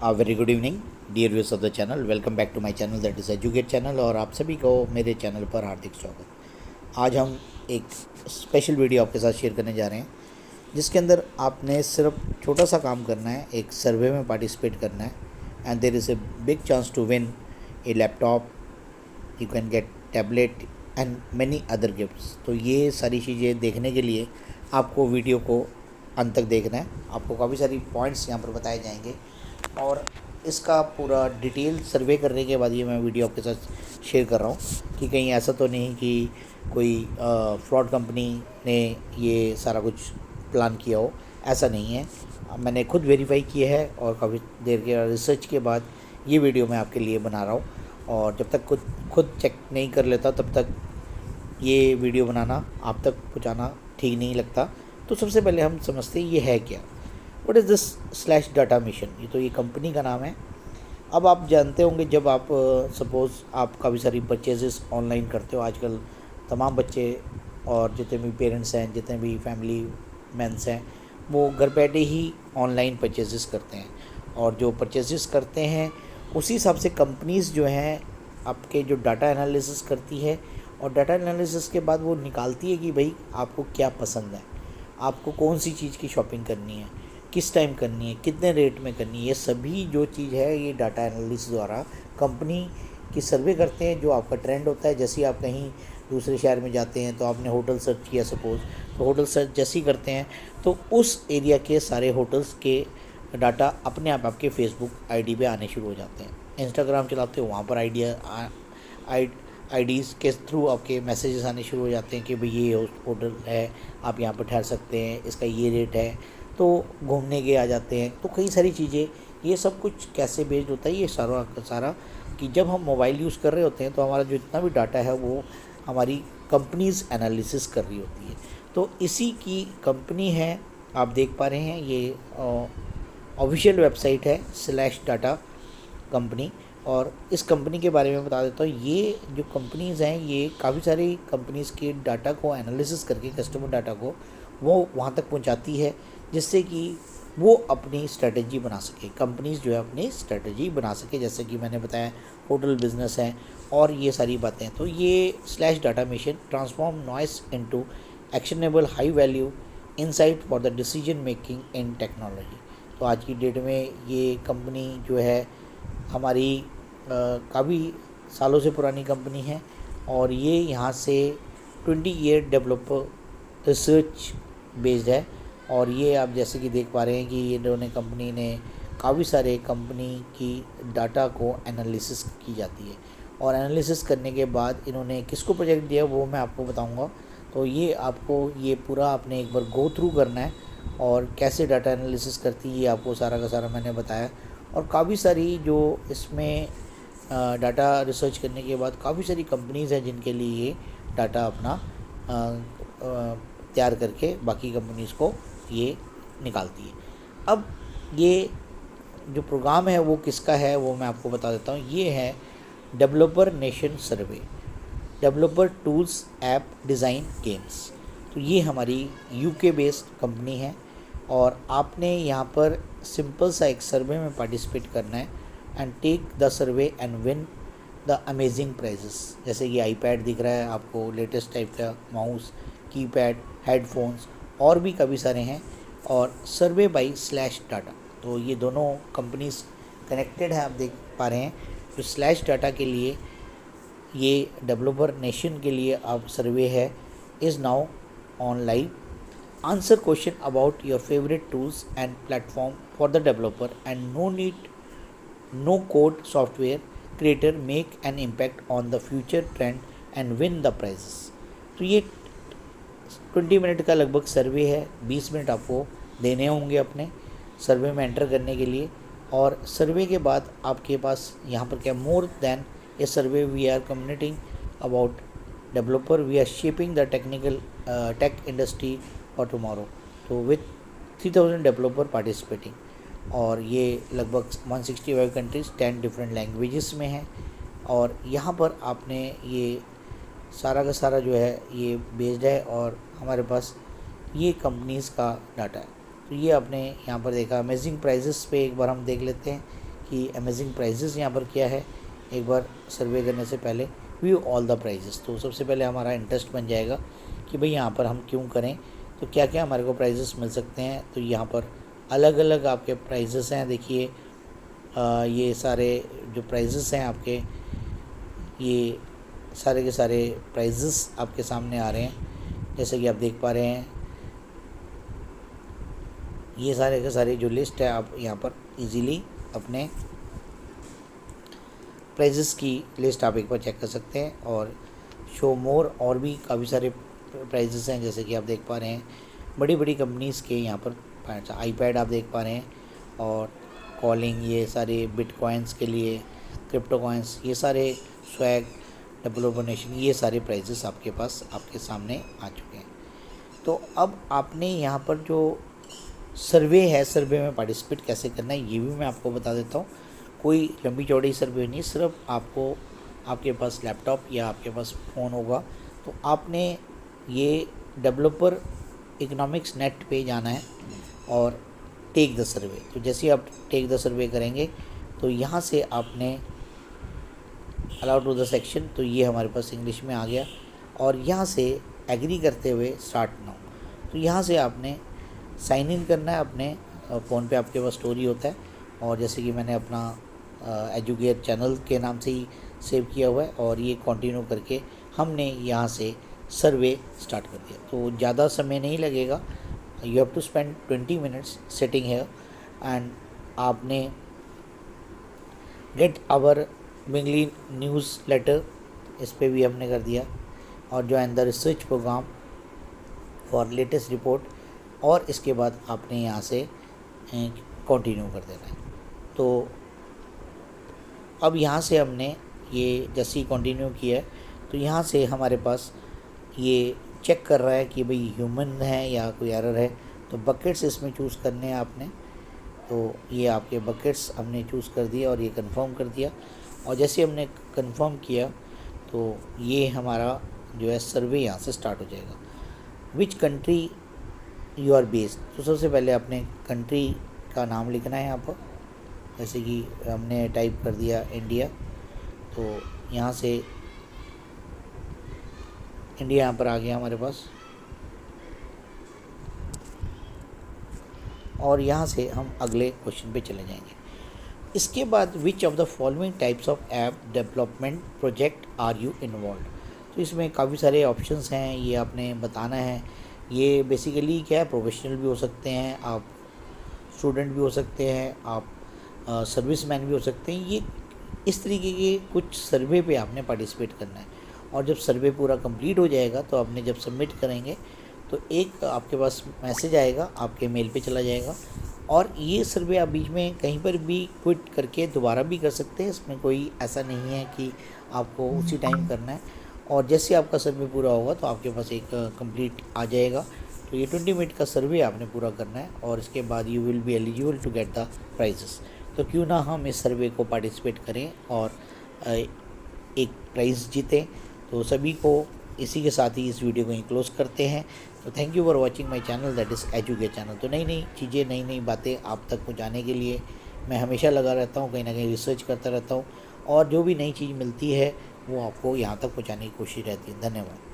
A very good evening dear viewers of the channel. Welcome back to my channel that is educate channel और आप सभी को मेरे channel पर हार्दिक स्वागत। आज हम एक स्पेशल वीडियो आपके साथ शेयर करने जा रहे हैं जिसके अंदर आपने सिर्फ छोटा सा काम करना है, एक सर्वे में पार्टिसिपेट करना है and there is a big chance to win a laptop, you can get tablet and many other gifts. तो ये सारी चीज़ें देखने के लिए आपको वीडियो को अंत तक देखना है। आपको काफ़ी सारी पॉइंट्स यहाँ पर बताए जाएंगे और इसका पूरा डिटेल सर्वे करने के बाद ये मैं वीडियो आपके साथ शेयर कर रहा हूँ कि कहीं ऐसा तो नहीं कि कोई फ्रॉड कंपनी ने ये सारा कुछ प्लान किया हो। ऐसा नहीं है, मैंने खुद वेरीफाई किया है और काफ़ी देर के रिसर्च के बाद ये वीडियो मैं आपके लिए बना रहा हूँ। और जब तक खुद चेक नहीं कर लेता तब तक ये वीडियो बनाना आप तक पहुँचाना ठीक नहीं लगता। तो सबसे पहले हम समझते हैं ये है क्या, what is this slash data mission. ये कंपनी का नाम है। अब आप जानते होंगे जब आप सपोज़ आप काफ़ी सारी परचेजेस ऑनलाइन करते हो, आजकल तमाम बच्चे और जितने भी पेरेंट्स हैं, जितने भी फैमिली मेंस हैं, वो घर बैठे ही ऑनलाइन परचेजेस करते हैं और जो परचेजेस करते हैं उसी हिसाब से कंपनीज़ जो हैं आपके जो डाटा एनालिसिस करती है और डाटा एनालिसिस के बाद वो निकालती है कि भाई आपको क्या पसंद है, आपको कौन सी चीज़ की शॉपिंग करनी है, किस टाइम करनी है, कितने रेट में करनी है। ये सभी जो चीज़ है ये डाटा एनालिसिस द्वारा कंपनी की सर्वे करते हैं। जो आपका ट्रेंड होता है, जैसे आप कहीं दूसरे शहर में जाते हैं तो आपने होटल सर्च किया सपोज़, तो होटल सर्च जैसे ही करते हैं तो उस एरिया के सारे होटल्स के डाटा अपने आप आपके फेसबुक आईडी पे आने शुरू हो जाते हैं। इंस्टाग्राम चलाते हो, वहाँ पर आईडीज़ के थ्रू आपके मैसेजेस आने शुरू हो जाते हैं कि भाई ये होटल है, आप यहाँ पर ठहर सकते हैं, इसका ये रेट है, तो घूमने के आ जाते हैं। तो कई सारी चीज़ें, ये सब कुछ कैसे बेस्ड होता है, ये सारा का सारा कि जब हम मोबाइल यूज़ कर रहे होते हैं तो हमारा जो जितना भी डाटा है वो हमारी कंपनीज एनालिसिस कर रही होती है। तो इसी की कंपनी है, आप देख पा रहे हैं ये ऑफिशियल वेबसाइट है स्लैश डाटा कंपनी। और इस कंपनी के बारे में बता देता हूँ। ये जो कंपनीज़ हैं ये काफ़ी सारी कंपनीज़ के डाटा को एनालिसिस करके कस्टमर डाटा को वो वहाँ तक पहुँचाती है जिससे कि वो अपनी स्ट्रेटजी बना सके, कंपनीज़ जो है अपनी स्ट्रेटजी बना सके। जैसे कि मैंने बताया होटल बिजनेस है और ये सारी बातें। तो ये slash data mission transform noise into actionable high value insight for the decision making in technology. तो आज की डेट में ये कंपनी जो है हमारी काफ़ी सालों से पुरानी कंपनी है और ये यहाँ से 20 ईयर डेवलपर रिसर्च बेस्ड है। और ये आप जैसे कि देख पा रहे हैं कि ये दोनों कंपनी ने काफ़ी सारे कंपनी की डाटा को एनालिसिस की जाती है और एनालिसिस करने के बाद इन्होंने किसको प्रोजेक्ट दिया वो मैं आपको बताऊंगा। तो ये आपको ये पूरा आपने एक बार गो थ्रू करना है और कैसे डाटा एनालिसिस करती है ये आपको सारा का सारा मैंने बताया। और काफ़ी सारी जो इसमें डाटा रिसर्च करने के बाद काफ़ी सारी कंपनीज़ हैं जिनके लिए ये डाटा अपना तैयार करके बाकी कंपनीज़ को ये निकालती है। अब ये जो प्रोग्राम है वो किसका है वो मैं आपको बता देता हूँ। ये है डेवलपर नेशन सर्वे, developer tools app design games. तो ये हमारी यूके बेस्ड कंपनी है और आपने यहाँ पर सिंपल सा एक सर्वे में पार्टिसिपेट करना है and take the survey and win the amazing prizes. जैसे कि आईपैड दिख रहा है आपको, लेटेस्ट टाइप का माउस, कीपैड, हेडफोन्स और भी काफ़ी सारे हैं। और सर्वे बाई स्लैश डाटा, तो ये दोनों कंपनीज कनेक्टेड है, आप देख पा रहे हैं। जो स्लैश डाटा के लिए ये डेवलपर नेशन के लिए आप सर्वे है is now on live. Answer question about your favourite tools and platform for the developer and no code software creator make an impact on the future trend and win the prizes. तो ये 20 minute का लगभग सर्वे है। 20 minute आपको देने होंगे अपने सर्वे में एंटर करने के लिए। और सर्वे के बाद आपके पास यहाँ पर क्या, more than a survey we are communicating about developer, we are shaping the tech industry for tomorrow. तो विथ 3000 डेवलपर पार्टिसिपेटिंग और ये लगभग 165 कंट्रीज 10 डिफरेंट लैंग्वेजेस में है। और यहाँ पर आपने ये सारा का सारा जो है ये बेस्ड है और हमारे पास ये कंपनीज़ का डाटा है। तो ये आपने यहाँ पर देखा। अमेजिंग प्राइजेस पे एक बार हम देख लेते हैं कि अमेजिंग प्राइजेस यहाँ पर क्या है, एक बार सर्वे करने से पहले व्यू ऑल द प्राइजेस। तो सबसे पहले हमारा इंटरेस्ट बन जाएगा कि भाई यहाँ पर हम क्यों करें, तो क्या क्या हमारे को प्राइजेस मिल सकते हैं। तो यहाँ पर अलग अलग आपके प्राइजेस हैं। देखिए ये सारे जो प्राइजेस हैं आपके, ये सारे के सारे प्राइजेस आपके सामने आ रहे हैं, जैसे कि आप देख पा रहे हैं। ये सारे के सारे जो लिस्ट है आप यहाँ पर इजीली अपने प्राइजेस की लिस्ट आप एक बार चेक कर सकते हैं। और शो मोर और भी काफ़ी सारे प्राइजेस हैं, जैसे कि आप देख पा रहे हैं बड़ी बड़ी कंपनीज़ के यहाँ पर आईपैड आप देख पा रहे हैं, और कॉलिंग, ये सारे बिटकॉइंस के लिए, क्रिप्टो कॉइन्स, ये सारे स्वैग, डेवलपर नेशन, ये सारे प्राइजेस आपके पास आपके सामने आ चुके हैं। तो अब आपने यहाँ पर जो सर्वे है, सर्वे में पार्टिसिपेट कैसे करना है ये भी मैं आपको बता देता हूँ। कोई लंबी चौड़ी सर्वे नहीं, सिर्फ आपको आपके पास लैपटॉप या आपके पास फ़ोन होगा तो आपने ये डेवलपर इकोनॉमिक्स नेट पे जाना है और टेक द सर्वे। तो जैसे ही आप टेक द सर्वे करेंगे तो यहाँ से आपने अलाउ टू द सेक्शन, तो ये हमारे पास इंग्लिश में आ गया, और यहाँ से एग्री करते हुए स्टार्ट नाउ। तो यहाँ से आपने साइन इन करना है अपने फ़ोन पे, आपके पास स्टोरी होता है, और जैसे कि मैंने अपना एजुकेट चैनल के नाम से ही सेव किया हुआ है, और ये कंटिन्यू करके हमने यहाँ से सर्वे स्टार्ट कर दिया। तो ज़्यादा समय नहीं लगेगा, you have to spend 20 minutes sitting here, and आपने गेट आवर बिंगली न्यूज़ लेटर, इस पर भी हमने कर दिया, और join the research programme for latest report, और इसके बाद आपने यहाँ से कंटिन्यू कर देना है। तो अब यहाँ से हमने ये जैसे ही कंटिन्यू किया है तो यहाँ से हमारे पास ये चेक कर रहा है कि भाई ह्यूमन है या कोई एरर है। तो बकेट्स इसमें चूज़ करने हैं आपने, तो ये आपके बकेट्स हमने चूज़ कर दिए और ये कंफर्म कर दिया। और जैसे हमने कंफर्म किया तो ये हमारा जो है सर्वे यहाँ से स्टार्ट हो जाएगा। Which country you are based, तो सबसे पहले अपने कंट्री का नाम लिखना है यहाँ पर, जैसे कि हमने टाइप कर दिया इंडिया, तो यहाँ से इंडिया यहाँ पर आ गया हमारे पास, और यहाँ से हम अगले क्वेश्चन पे चले जाएंगे। इसके बाद which of the following types of app development project are you involve, तो इसमें काफ़ी सारे ऑप्शंस हैं, ये आपने बताना है। ये बेसिकली क्या है, प्रोफेशनल भी हो सकते हैं आप, स्टूडेंट भी हो सकते हैं आप, सर्विसमैन भी हो सकते हैं। ये इस तरीके के कुछ सर्वे पे आपने पार्टिसिपेट करना है, और जब सर्वे पूरा कंप्लीट हो जाएगा तो आपने जब सबमिट करेंगे तो एक आपके पास मैसेज आएगा, आपके मेल पे चला जाएगा, और ये सर्वे आप बीच में कहीं पर भी क्विट करके दोबारा भी कर सकते हैं। इसमें कोई ऐसा नहीं है कि आपको उसी टाइम करना है, और जैसे आपका सर्वे पूरा होगा तो आपके पास एक कंप्लीट आ जाएगा। तो ये 20 मिनट का सर्वे आपने पूरा करना है, और इसके बाद you will be eligible to get the prizes. तो क्यों ना हम इस सर्वे को पार्टिसिपेट करें और एक प्राइज़ जीतें। तो सभी को इसी के साथ ही इस वीडियो को ही क्लोज़ करते हैं। तो thank you for watching my channel, that is educate channel. तो नई नई चीज़ें, नई नई बातें आप तक पहुँचाने के लिए मैं हमेशा लगा रहता हूँ, कहीं ना कहीं रिसर्च करता रहता हूँ, और जो भी नई चीज़ मिलती है वो आपको यहाँ तक पहुँचाने की कोशिश रहती है। धन्यवाद।